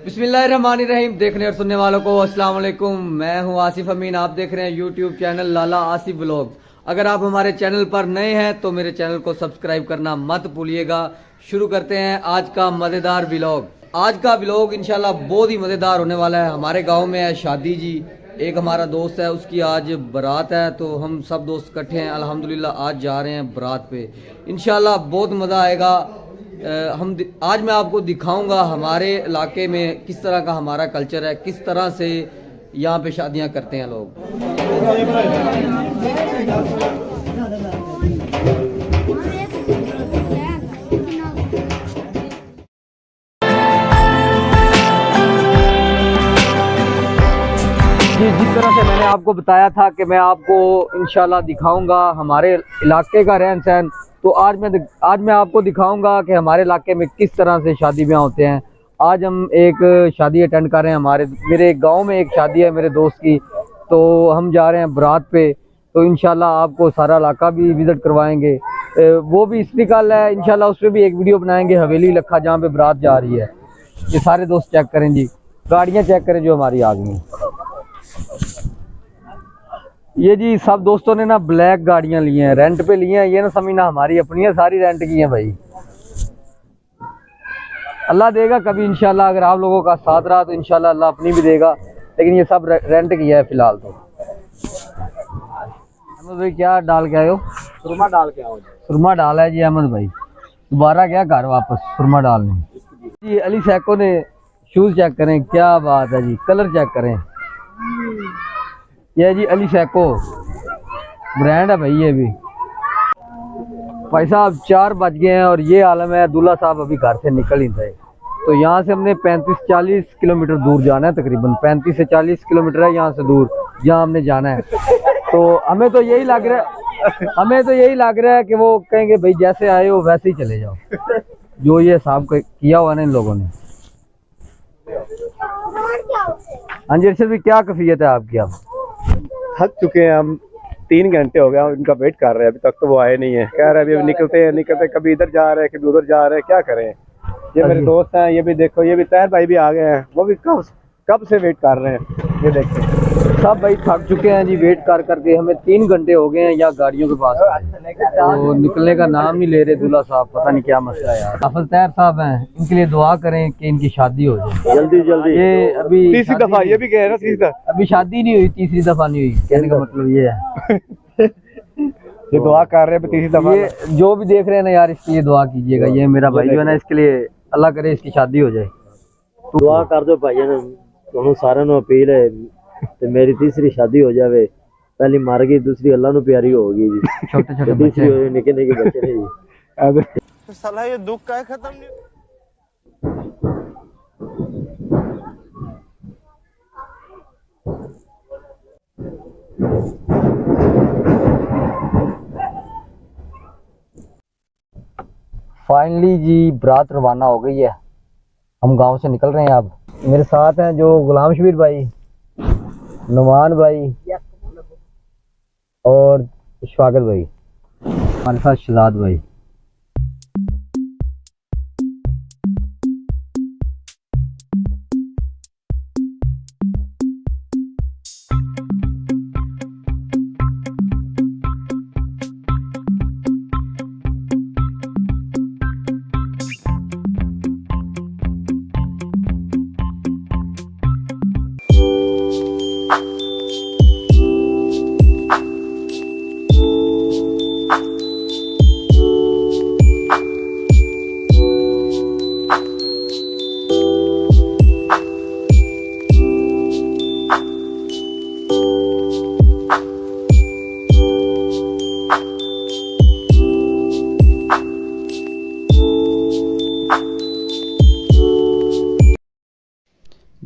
बिस्मिल्लाहिर्रहमानिर्रहीम। देखने और सुनने वालों को अस्सलाम वालेकुम। मैं हूं आसिफ अमीन। आप देख रहे हैं यूट्यूब चैनल लाला आसिफ व्लॉग। अगर आप हमारे चैनल पर नए हैं तो मेरे चैनल को सब्सक्राइब करना मत भूलिएगा। शुरू करते हैं आज का मज़ेदार व्लॉग। आज का व्लॉग इंशाल्लाह बहुत ही मज़ेदार होने वाला है। हमारे गाँव में है शादी जी। एक हमारा दोस्त है, उसकी आज बारात है, तो हम सब दोस्त इकट्ठे हैं। अल्हम्दुलिल्लाह आज जा रहे हैं बारात पे। इंशाल्लाह बहुत मज़ा आएगा। आज मैं आपको दिखाऊंगा हमारे इलाके में किस तरह का हमारा कल्चर है, किस तरह से यहाँ पे शादियाँ करते हैं लोग। जिस तरह से मैंने आपको बताया था कि मैं आपको इंशाल्लाह दिखाऊंगा हमारे इलाके का रहन सहन, तो आज मैं आपको दिखाऊंगा कि हमारे इलाके में किस तरह से शादी ब्याह होते हैं। आज हम एक शादी अटेंड कर रहे हैं। मेरे गांव में एक शादी है मेरे दोस्त की, तो हम जा रहे हैं बारात पे। तो इंशाल्लाह आपको सारा इलाका भी विज़िट करवाएंगे। वो भी हिस्ट्रिकल है, इंशाल्लाह उस पर भी एक वीडियो बनाएंगे। हवेली लखा जहाँ पे बारात जा रही है। ये सारे दोस्त चेक करें जी, गाड़ियाँ चेक करें जो हमारी आ गई। ये जी सब दोस्तों ने ना ब्लैक गाड़ियां ली हैं, रेंट पे ली हैं। ये ना समझना हमारी अपनी है, सारी रेंट की हैं भाई। अल्लाह देगा कभी इंशाल्लाह। अगर आप लोगों का साथ रहा तो इंशाल्लाह अल्लाह अपनी भी देगा, लेकिन ये सब रेंट की है फिलहाल। तो अहमद भाई क्या डाल के आए हो? सुरमा डाल के आओ। सुरमा डाला है जी अहमद भाई। दोबारा क्या घर वापस सुरमा डालने जी। अली सैको ने शूज चेक करें, क्या बात है जी। कलर चेक करें, ये जी अली सैको ब्रांड है भाई। ये भी भाई साहब 4 बज गए हैं और ये आलम है। दूल्हा साहब अभी घर से निकल ही थे। तो यहाँ से हमने 35-40 किलोमीटर दूर जाना है, तकरीबन 35 से 40 किलोमीटर है यहाँ से दूर जहाँ हमने जाना है। तो हमें तो यही लग रहा है कि वो कहेंगे भाई जैसे आए हो वैसे ही चले जाओ। जो ये साहब किया हुआ ना इन लोगों ने। हाँ जी अर्शद भी क्या कैफियत है आपकी? आप थक चुके हैं हम, 3 घंटे हो गए उनका वेट कर रहे हैं, अभी तक तो वो आए नहीं है। कह रहे हैं अभी निकलते कभी इधर जा रहे हैं कभी उधर जा रहे हैं, क्या करें। ये मेरे दोस्त हैं, ये भी देखो, ये भी तैर भाई भी आ गए हैं। वो भी कब से वेट कर रहे हैं। ये देखते सब भाई थक चुके हैं जी वेट कर करके। हमें 3 घंटे हो गए हैं यहाँ गाड़ियों के पास, तो निकलने का नाम नहीं ले रहे दूल्हा साहब। पता नहीं क्या मसला है यार। हाफिज तैर साहब हैं, इनके लिए दुआ करें कि इनकी शादी हो जाए जल्दी। ये अभी तीसरी दफा, ये भी कह रहे हैं तीसरी अभी शादी नहीं हुई, तीसरी दफा नहीं हुई। कहने का मतलब ये है ये दुआ कर रहे हैं तीसरी दफा। ये जो भी देख रहे हैं ना यार, इसके लिए दुआ कीजिएगा। ये मेरा भाई जो है ना, इसके लिए अल्लाह करे इसकी शादी हो जाए। दुआ कर दो भाई ने, तुहानू सारे नु अपील है ते मेरी तीसरी शादी हो जावे। पहली मर गई, दूसरी अल्लाह नु प्यारी होगी जी। छोटे तीसरी हो निके बच्चे ने जी। अब साला ये दुख का खत्म नहीं। फाइनली जी बारात रवाना हो गई है। हम गांव से निकल रहे हैं। अब मेरे साथ हैं जो गुलाम शबीर भाई, नुमान भाई और शवागत भाई, हमारे साथ शहजाद भाई।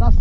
10